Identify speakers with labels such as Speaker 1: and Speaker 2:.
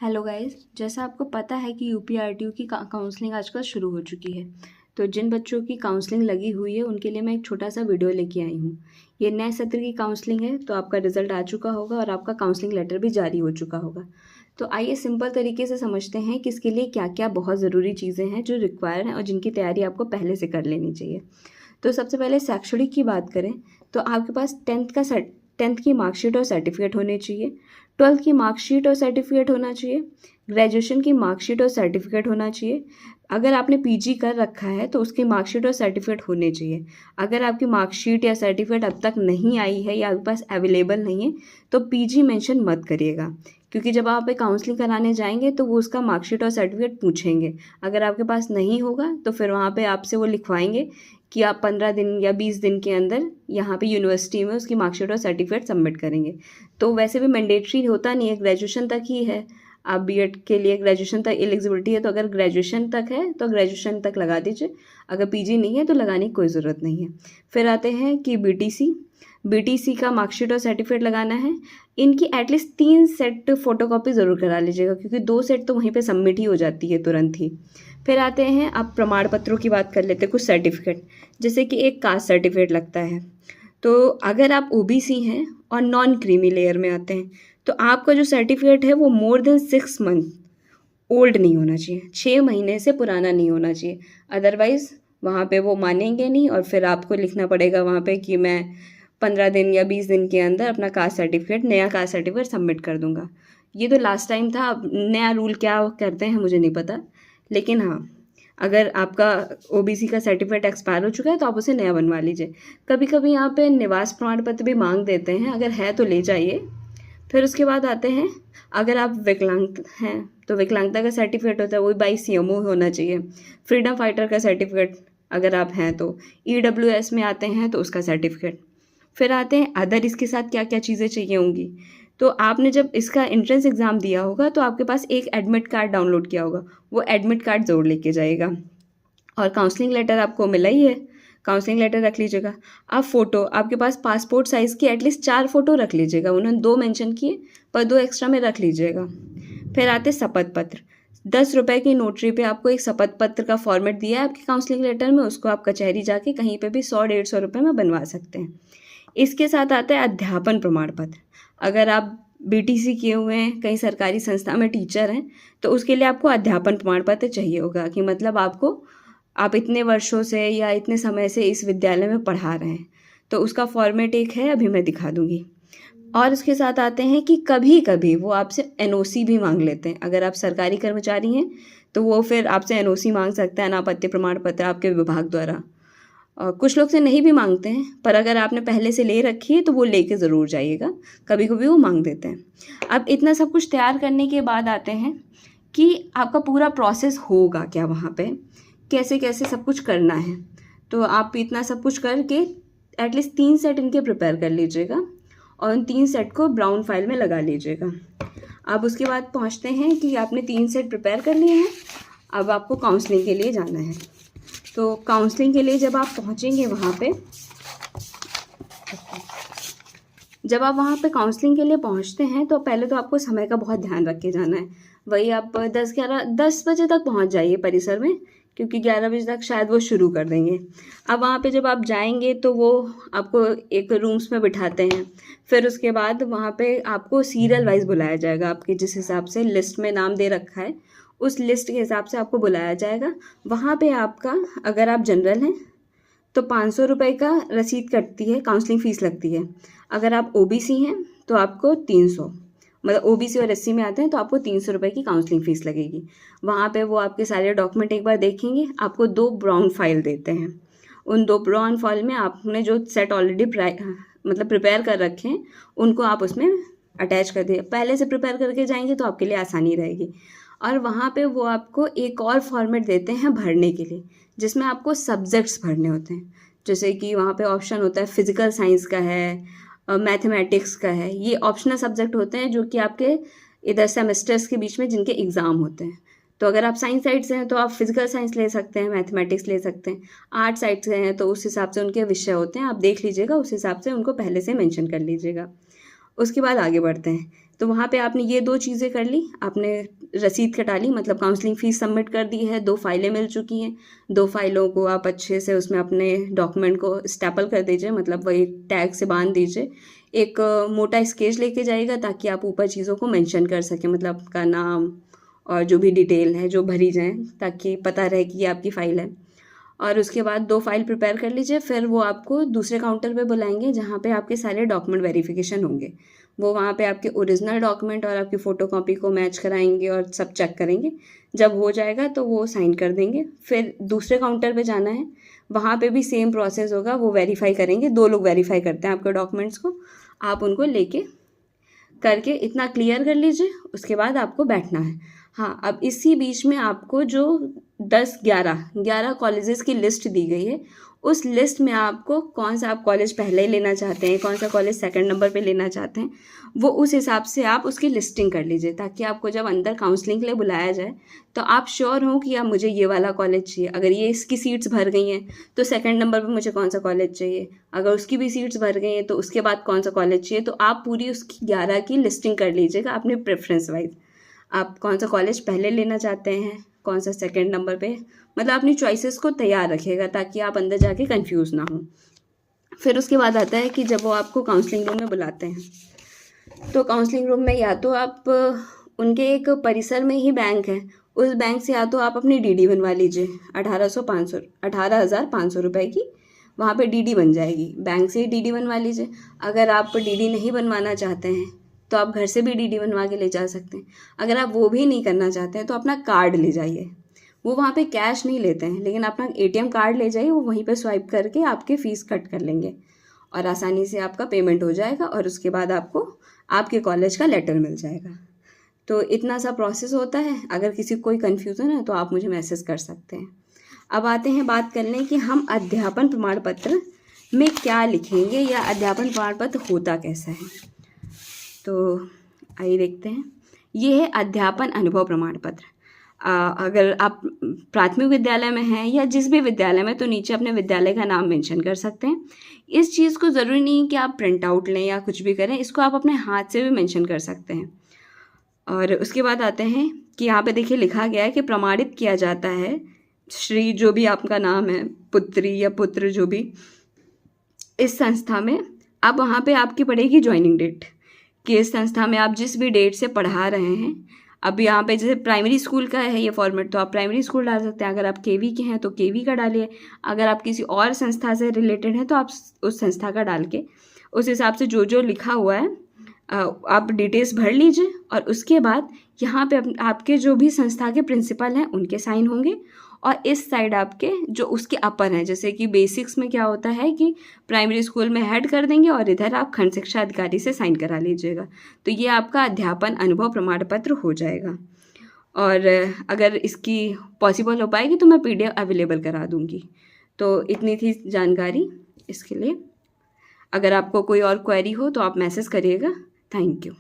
Speaker 1: Hello guys, जैसा आपको पता है कि यूपीआरटीयू की काउंसलिंग आजकल शुरू हो चुकी है। तो जिन बच्चों की काउंसलिंग लगी हुई है उनके लिए मैं एक छोटा सा वीडियो लेके आई हूँ। ये नए सत्र की काउंसलिंग है, तो आपका रिजल्ट आ चुका होगा और आपका काउंसलिंग लेटर भी जारी हो चुका होगा। तो आइए सिंपल तरीके से समझते हैं कि इसके लिए क्या क्या बहुत ज़रूरी चीज़ें हैं जो रिक्वायर हैं और जिनकी तैयारी आपको पहले से कर लेनी चाहिए। तो सबसे पहले शैक्षणिक की बात करें तो आपके पास टेंथ की मार्कशीट और सर्टिफिकेट होने चाहिए। 12th की मार्कशीट और सर्टिफिकेट होना चाहिए। ग्रेजुएशन की मार्कशीट और सर्टिफिकेट होना चाहिए। अगर आपने पीजी कर रखा है तो उसकी मार्कशीट और सर्टिफिकेट होने चाहिए। अगर आपकी मार्कशीट या सर्टिफिकेट अब तक नहीं आई है या आपके पास अवेलेबल नहीं है तो पीजी मेंशन मत करिएगा, क्योंकि जब आप काउंसलिंग कराने जाएंगे तो वो उसका मार्कशीट और सर्टिफिकेट पूछेंगे। अगर आपके पास नहीं होगा तो फिर वहाँ पे आपसे वो लिखवाएंगे कि आप 15 दिन या 20 दिन के अंदर यहाँ पे यूनिवर्सिटी में उसकी मार्कशीट और सर्टिफिकेट सबमिट करेंगे। तो वैसे भी मैंडेटरी होता नहीं है, ग्रेजुएशन तक ही है। आप बीएड के लिए ग्रेजुएशन तक एलिजिबिलिटी है, तो अगर ग्रेजुएशन तक है तो ग्रेजुएशन तक लगा दीजिए। अगर पीजी नहीं है तो लगाने की कोई ज़रूरत नहीं है। फिर आते हैं कि बीटीसी का मार्कशीट और सर्टिफिकेट लगाना है। इनकी एटलीस्ट 3 सेट फ़ोटोकॉपी ज़रूर करा लीजिएगा, क्योंकि 2 सेट तो वहीं पे सबमिट ही हो जाती है तुरंत ही। फिर आते हैं, अब प्रमाण पत्रों की बात कर लेते हैं। कुछ सर्टिफिकेट, जैसे कि एक कास्ट सर्टिफिकेट लगता है। तो अगर आप ओबीसी हैं और नॉन क्रीमी लेयर में आते हैं तो आपका जो सर्टिफिकेट है वो मोर देन 6 मंथ ओल्ड नहीं होना चाहिए, 6 महीने से पुराना नहीं होना चाहिए। अदरवाइज़ वहाँ पे वो मानेंगे नहीं और फिर आपको लिखना पड़ेगा वहाँ पे कि मैं 15 दिन या 20 दिन के अंदर अपना नया कास्ट सर्टिफिकेट सबमिट कर दूँगा। ये तो लास्ट टाइम था, अब नया रूल क्या करते हैं मुझे नहीं पता। लेकिन हाँ, अगर आपका ओबीसी का सर्टिफिकेट एक्सपायर हो चुका है तो आप उसे नया बनवा लीजिए। कभी कभी यहाँ पे निवास प्रमाण पत्र भी मांग देते हैं, अगर है तो ले जाइए। फिर उसके बाद आते हैं, अगर आप विकलांग हैं तो विकलांगता का सर्टिफिकेट होता है, वो बाई सीएमओ होना चाहिए। फ्रीडम फाइटर का सर्टिफिकेट अगर आप हैं तो, ईडब्ल्यूएस में आते हैं तो उसका सर्टिफिकेट। फिर आते हैं अदर, इसके साथ क्या क्या चीज़ें चाहिए होंगी। तो आपने जब इसका एंट्रेंस एग्ज़ाम दिया होगा तो आपके पास एक एडमिट कार्ड डाउनलोड किया होगा, वो एडमिट कार्ड ज़रूर लेके जाइएगा। और काउंसलिंग लेटर आपको मिला ही है, काउंसलिंग लेटर रख लीजिएगा। आप फ़ोटो, आपके पास पासपोर्ट साइज़ की एटलीस्ट 4 फ़ोटो रख लीजिएगा। उन्होंने 2 मेंशन किए पर 2 एक्स्ट्रा में रख लीजिएगा। फिर आते शपथ पत्र। 10 रुपये की नोटरी पे आपको एक शपथ पत्र का फॉर्मेट दिया है आपकी काउंसलिंग लेटर में, उसको आप कचहरी जाके कहीं पे भी 100-150 रुपये में बनवा सकते हैं। इसके साथ आता है अध्यापन प्रमाण पत्र। अगर आप बीटीसी किए हुए हैं, कहीं सरकारी संस्था में टीचर हैं, तो उसके लिए आपको अध्यापन प्रमाण पत्र चाहिए होगा कि मतलब आप इतने वर्षों से या इतने समय से इस विद्यालय में पढ़ा रहे हैं। तो उसका फॉर्मेट एक है, अभी मैं दिखा दूँगी। और उसके साथ आते हैं कि कभी कभी वो आपसे एनओसी भी मांग लेते हैं। अगर आप सरकारी कर्मचारी हैं तो वो फिर आपसे एनओसी मांग सकता है, अनापत्ति प्रमाण पत्र आपके विभाग द्वारा। और कुछ लोग से नहीं भी मांगते हैं, पर अगर आपने पहले से ले रखी है तो वो लेके ज़रूर जाइएगा, कभी कभी वो मांग देते हैं। अब इतना सब कुछ तैयार करने के बाद आते हैं कि आपका पूरा प्रोसेस होगा क्या, वहाँ पे कैसे कैसे सब कुछ करना है। तो आप इतना सब कुछ करके एटलीस्ट 3 सेट इनके प्रिपेयर कर लीजिएगा और उन 3 सेट को ब्राउन फाइल में लगा लीजिएगा। अब उसके बाद पहुँचते हैं कि आपने 3 सेट प्रिपेयर कर लिए हैं, अब आपको काउंसलिंग के लिए जाना है। तो काउंसलिंग के लिए जब आप पहुंचेंगे वहाँ पे, जब आप वहाँ पे काउंसलिंग के लिए पहुँचते हैं तो पहले तो आपको समय का बहुत ध्यान रख के जाना है। वही आप 10 बजे तक पहुँच जाइए परिसर में, क्योंकि 11 बजे तक शायद वो शुरू कर देंगे। अब वहाँ पे जब आप जाएंगे तो वो आपको एक रूम्स में बिठाते हैं। फिर उसके बाद वहाँ पे आपको सीरियल वाइज बुलाया जाएगा, आपके जिस हिसाब से लिस्ट में नाम दे रखा है उस लिस्ट के हिसाब से आपको बुलाया जाएगा। वहाँ पे आपका, अगर आप जनरल हैं तो 500 रुपये का रसीद कटती है, काउंसलिंग फ़ीस लगती है। अगर आप ओबीसी हैं तो आपको 300, मतलब ओबीसी और एससी में आते हैं तो आपको 300 रुपये की काउंसलिंग फ़ीस लगेगी। वहाँ पे वो आपके सारे डॉक्यूमेंट एक बार देखेंगे, आपको 2 ब्राउन फाइल देते हैं। उन 2 ब्राउन फाइल में आपने जो सेट ऑलरेडी मतलब प्रिपेयर कर रखे हैं उनको आप उसमें अटैच कर दिए। पहले से प्रिपेयर करके जाएंगे तो आपके लिए आसानी रहेगी। और वहाँ पे वो आपको एक और फॉर्मेट देते हैं भरने के लिए, जिसमें आपको सब्जेक्ट्स भरने होते हैं। जैसे कि वहाँ पे ऑप्शन होता है फिजिकल साइंस का है, मैथमेटिक्स का है। ये ऑप्शनल सब्जेक्ट होते हैं जो कि आपके इधर सेमेस्टर्स के बीच में जिनके एग्ज़ाम होते हैं। तो अगर आप साइंस साइड से हैं तो आप फिजिकल साइंस ले सकते हैं, मैथमेटिक्स ले सकते हैं। आर्ट साइड से हैं तो उस हिसाब से उनके विषय होते हैं, आप देख लीजिएगा, उस हिसाब से उनको पहले से मेंशन कर लीजिएगा। उसके बाद आगे बढ़ते हैं। तो वहाँ पे आपने ये 2 चीज़ें कर ली, आपने रसीद कटा ली, मतलब काउंसलिंग फ़ीस सबमिट कर दी है, 2 फाइलें मिल चुकी हैं। 2 फाइलों को आप अच्छे से उसमें अपने डॉक्यूमेंट को स्टेपल कर दीजिए, मतलब वही टैग से बांध दीजिए। एक मोटा स्केच लेके जाइएगा ताकि आप ऊपर चीज़ों को मेंशन कर सकें, मतलब आपका नाम और जो भी डिटेल है जो भरी जाएँ, ताकि पता रहे कि ये आपकी फ़ाइल है। और उसके बाद 2 फाइल प्रिपेयर कर लीजिए, फिर वो आपको दूसरे काउंटर पे बुलाएंगे जहाँ पे आपके सारे डॉक्यूमेंट वेरिफिकेशन होंगे। वो वहाँ पे आपके ओरिजिनल डॉक्यूमेंट और आपकी फ़ोटोकॉपी को मैच कराएंगे और सब चेक करेंगे। जब हो जाएगा तो वो साइन कर देंगे। फिर दूसरे काउंटर पे जाना है, वहाँ पे भी सेम प्रोसेस होगा, वो वेरीफाई करेंगे। 2 लोग वेरीफाई करते हैं आपके डॉक्यूमेंट्स को, आप उनको लेके करके इतना क्लियर कर लीजिए, उसके बाद आपको बैठना है। हाँ, अब इसी बीच में आपको जो 11 कॉलेजेस की लिस्ट दी गई है, उस लिस्ट में आपको कौन सा आप कॉलेज पहले लेना चाहते हैं, कौन सा कॉलेज सेकंड नंबर पे लेना चाहते हैं, वो उस हिसाब से आप उसकी लिस्टिंग कर लीजिए, ताकि आपको जब अंदर काउंसलिंग के लिए बुलाया जाए तो आप श्योर हो कि अब मुझे ये वाला कॉलेज चाहिए। अगर ये इसकी सीट्स भर गई हैं तो सेकंड नंबर पे मुझे कौन सा कॉलेज चाहिए, अगर उसकी भी सीट्स भर गई हैं तो उसके बाद कौन सा कॉलेज चाहिए। तो आप पूरी उसकी 11 की लिस्टिंग कर लीजिएगा अपने प्रेफरेंस वाइज, आप कौन सा कॉलेज पहले लेना चाहते हैं, कौन सा सेकंड नंबर पे, मतलब अपनी चॉइसेस को तैयार रखिएगा ताकि आप अंदर जाके कंफ्यूज ना हो। फिर उसके बाद आता है कि जब वो आपको काउंसलिंग रूम में बुलाते हैं, तो काउंसलिंग रूम में या तो आप उनके एक परिसर में ही बैंक है, उस बैंक से या तो आप अपनी डीडी बनवा लीजिए 18,500 रुपये की, वहाँ पे डीडी बन जाएगी, बैंक से ही डीडी बनवा लीजिए। अगर आप डीडी नहीं बनवाना चाहते हैं तो आप घर से भी डीडी बनवा के ले जा सकते हैं। अगर आप वो भी नहीं करना चाहते हैं तो अपना कार्ड ले जाइए, वो वहाँ पे कैश नहीं लेते हैं, लेकिन अपना एटीएम कार्ड ले जाइए, वो वहीं पे स्वाइप करके आपके फ़ीस कट कर लेंगे और आसानी से आपका पेमेंट हो जाएगा और उसके बाद आपको आपके कॉलेज का लेटर मिल जाएगा। तो इतना सा प्रोसेस होता है। अगर किसी को कोई कन्फ्यूज़न है तो आप मुझे मैसेज कर सकते हैं। अब आते हैं बात करने कि हम अध्यापन प्रमाण पत्र में क्या लिखेंगे या अध्यापन प्रमाण पत्र होता कैसा है। तो आइए देखते हैं। ये है अध्यापन अनुभव प्रमाण पत्र। अगर आप प्राथमिक विद्यालय में हैं या जिस भी विद्यालय में, तो नीचे अपने विद्यालय का नाम मेंशन कर सकते हैं। इस चीज़ को ज़रूरी नहीं कि आप प्रिंट आउट लें या कुछ भी करें, इसको आप अपने हाथ से भी मेंशन कर सकते हैं। और उसके बाद आते हैं कि यहाँ पे देखिए लिखा गया है कि प्रमाणित किया जाता है श्री, जो भी आपका नाम है, पुत्री या पुत्र जो भी, इस संस्था में। अब वहाँ पे आपकी पड़ेगी ज्वाइनिंग डेट कि इस संस्था में आप जिस भी डेट से पढ़ा रहे हैं। अब यहाँ पे जैसे प्राइमरी स्कूल का है ये फॉर्मेट, तो आप प्राइमरी स्कूल डाल सकते हैं। अगर आप केवी के हैं तो केवी का डालिए, अगर आप किसी और संस्था से रिलेटेड हैं तो आप उस संस्था का डाल के उस हिसाब से जो जो लिखा हुआ है आप डिटेल्स भर लीजिए। और उसके बाद यहाँ पे आपके जो भी संस्था के प्रिंसिपल हैं उनके साइन होंगे, और इस साइड आपके जो उसके अपर हैं, जैसे कि बेसिक्स में क्या होता है कि प्राइमरी स्कूल में हेड कर देंगे और इधर आप खंड शिक्षा अधिकारी से साइन करा लीजिएगा। तो ये आपका अध्यापन अनुभव प्रमाण पत्र हो जाएगा। और अगर इसकी पॉसिबल हो पाएगी तो मैं PDF अवेलेबल करा दूँगी। तो इतनी थी जानकारी इसके लिए। अगर आपको कोई और क्वेरी हो तो आप मैसेज करिएगा। Thank you.